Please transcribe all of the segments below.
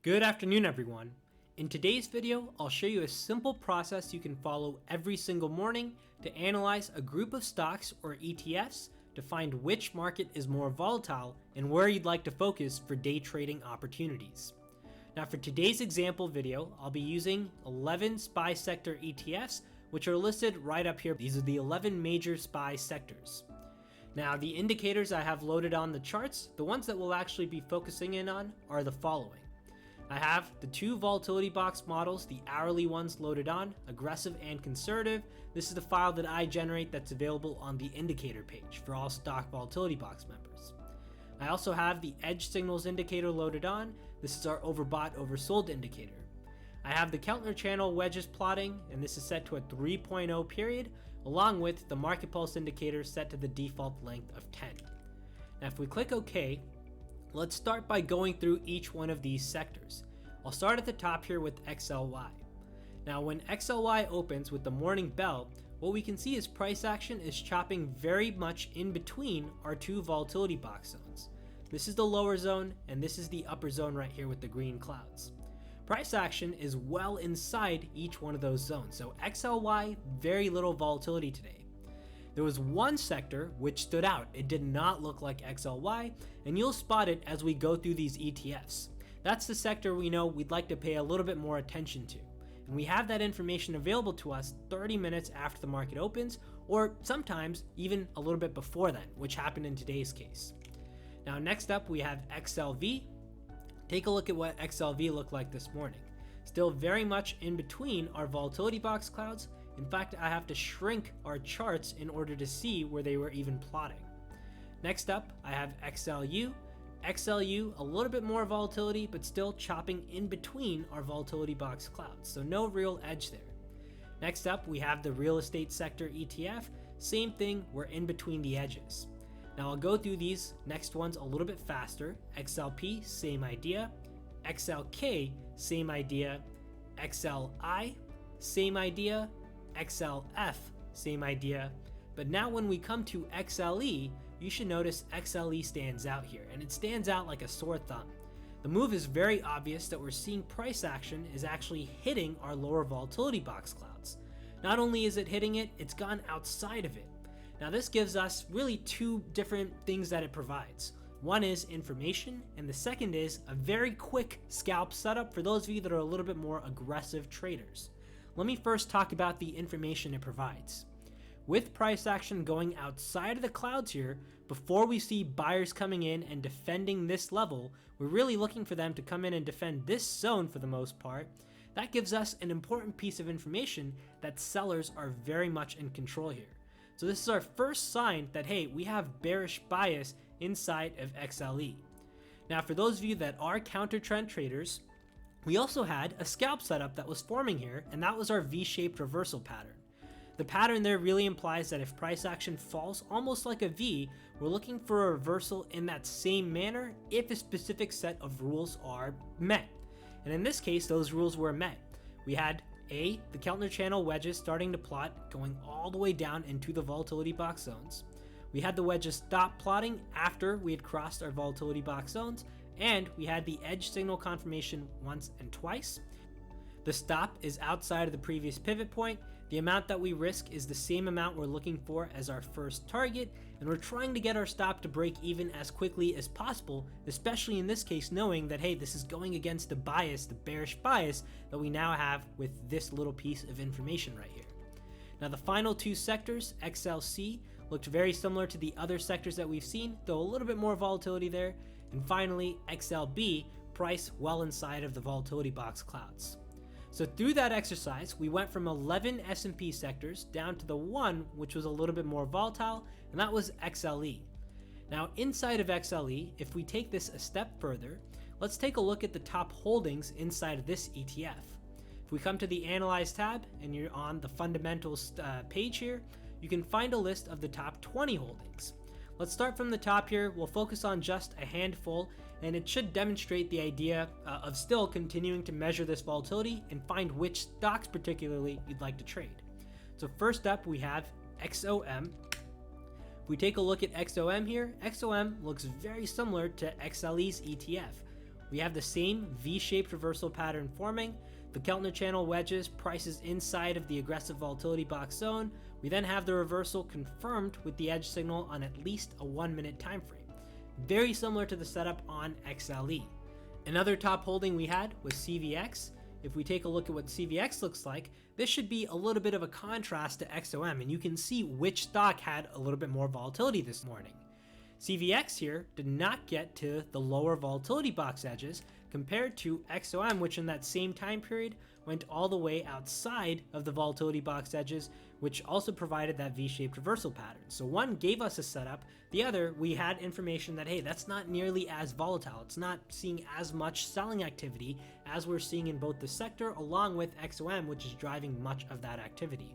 Good afternoon, everyone. In today's video, I'll show you a simple process you can follow every single morning to analyze a group of stocks or ETFs to find which market is more volatile and where you'd like to focus for day trading opportunities. Now for today's example video, I'll be using 11 SPY sector ETFs, which are listed right up here. These are the 11 major SPY sectors. Now the indicators I have loaded on the charts, the ones that we'll actually be focusing in on are the following. I have the two volatility box models, the hourly ones loaded on, aggressive and conservative. This is the file that I generate that's available on the indicator page for all stock volatility box members. I also have the edge signals indicator loaded on. This is our overbought, oversold indicator. I have the Keltner channel wedges plotting, and this is set to a 3.0 period, along with the market pulse indicator set to the default length of 10. Now if we click OK, let's start by going through each one of these sectors. I'll start at the top here with XLY. Now when XLY opens with the morning bell, what we can see is price action is chopping very much in between our two volatility box zones. This is the lower zone and this is the upper zone right here with the green clouds. Price action is well inside each one of those zones. So XLY, very little volatility today. There was one sector which stood out. It did not look like XLY, and you'll spot it as we go through these ETFs. That's the sector we know we'd like to pay a little bit more attention to. And we have that information available to us 30 minutes after the market opens, or sometimes even a little bit before then, which happened in today's case. Now next up we have XLV. Take a look at what XLV looked like this morning. Still very much in between our volatility box clouds. In fact, I have to shrink our charts in order to see where they were even plotting. Next up, I have XLU. XLU, a little bit more volatility, but still chopping in between our volatility box clouds, so no real edge there. Next up, we have the real estate sector ETF. Same thing, we're in between the edges. Now I'll go through these next ones a little bit faster. XLP, same idea. XLK, same idea. XLI, same idea. XLF, same idea. But now when we come to XLE, you should notice XLE stands out here, and it stands out like a sore thumb. The move is very obvious that we're seeing price action is actually hitting our lower volatility box clouds. Not only is it hitting it, it's gone outside of it. Now this gives us really two different things that it provides. One is information, and the second is a very quick scalp setup for those of you that are a little bit more aggressive traders. Let me first talk about the information it provides. With price action going outside of the clouds here, before we see buyers coming in and defending this level, we're really looking for them to come in and defend this zone for the most part. That gives us an important piece of information that sellers are very much in control here. So this is our first sign that, hey, we have bearish bias inside of XLE. Now for those of you that are counter trend traders, we also had a scalp setup that was forming here, and that was our V-shaped reversal pattern. The pattern there really implies that if price action falls almost like a V, we're looking for a reversal in that same manner if a specific set of rules are met. And in this case, those rules were met. We had the Keltner channel wedges starting to plot, going all the way down into the volatility box zones. We had the wedges stop plotting after we had crossed our volatility box zones, and we had the edge signal confirmation once and twice. The stop is outside of the previous pivot point. The amount that we risk is the same amount we're looking for as our first target, and we're trying to get our stop to break even as quickly as possible, especially in this case knowing that, hey, this is going against the bias, the bearish bias that we now have with this little piece of information right here. Now the final two sectors, XLC, looked very similar to the other sectors that we've seen, though a little bit more volatility there. And finally, XLB, price well inside of the volatility box clouds. So through that exercise, we went from 11 S&P sectors down to the one which was a little bit more volatile, and that was XLE. Now inside of XLE, if we take this a step further, let's take a look at the top holdings inside of this ETF. If we come to the Analyze tab and you're on the Fundamentals page here, you can find a list of the top 20 holdings. Let's start from the top here. We'll focus on just a handful, and it should demonstrate the idea of still continuing to measure this volatility and find which stocks particularly you'd like to trade. So first up, we have XOM. If we take a look at XOM here, XOM looks very similar to XLE's ETF. we have the same V-shaped reversal pattern forming. The Keltner channel wedges prices inside of the aggressive volatility box zone. We then have the reversal confirmed with the edge signal on at least a 1 minute time frame. Very similar to the setup on XLE. Another top holding we had was CVX. If we take a look at what CVX looks like, this should be a little bit of a contrast to XOM, and you can see which stock had a little bit more volatility this morning. CVX here did not get to the lower volatility box edges compared to XOM, which in that same time period went all the way outside of the volatility box edges, which also provided that V-shaped reversal pattern. So one gave us a setup, the other we had information that, hey, that's not nearly as volatile. It's not seeing as much selling activity as we're seeing in both the sector along with XOM, which is driving much of that activity.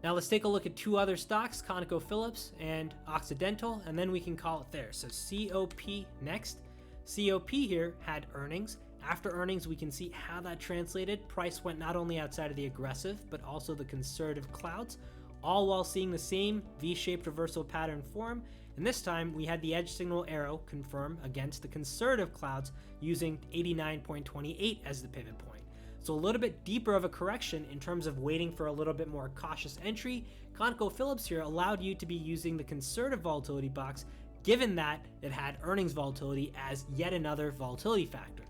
Now let's take a look at two other stocks, ConocoPhillips and Occidental, and then we can call it there. So COP next. COP here had earnings. After earnings, we can see how that translated. Price went not only outside of the aggressive, but also the conservative clouds, all while seeing the same V-shaped reversal pattern form. And this time we had the edge signal arrow confirm against the conservative clouds using 89.28 as the pivot point. So a little bit deeper of a correction in terms of waiting for a little bit more cautious entry. ConocoPhillips here allowed you to be using the conservative volatility box, given that it had earnings volatility as yet another volatility factor.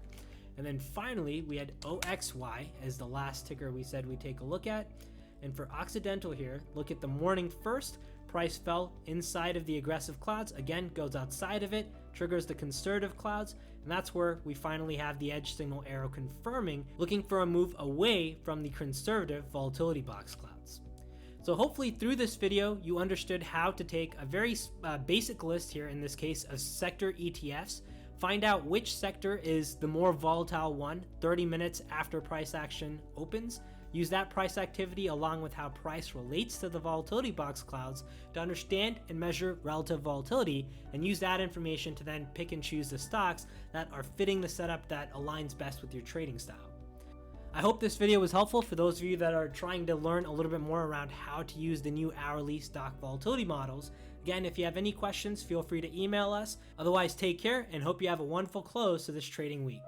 And then finally, we had OXY as the last ticker we said we'd take a look at. And for Occidental here, look at the morning first. Price fell inside of the aggressive clouds, again goes outside of it, triggers the conservative clouds, and that's where we finally have the edge signal arrow confirming, looking for a move away from the conservative volatility box clouds. So hopefully through this video, you understood how to take a very basic list here, in this case of sector ETFs, find out which sector is the more volatile one 30 minutes after price action opens, use that price activity along with how price relates to the volatility box clouds to understand and measure relative volatility, and use that information to then pick and choose the stocks that are fitting the setup that aligns best with your trading style. I hope this video was helpful for those of you that are trying to learn a little bit more around how to use the new hourly stock volatility models. Again, if you have any questions, feel free to email us. Otherwise, take care and hope you have a wonderful close to this trading week.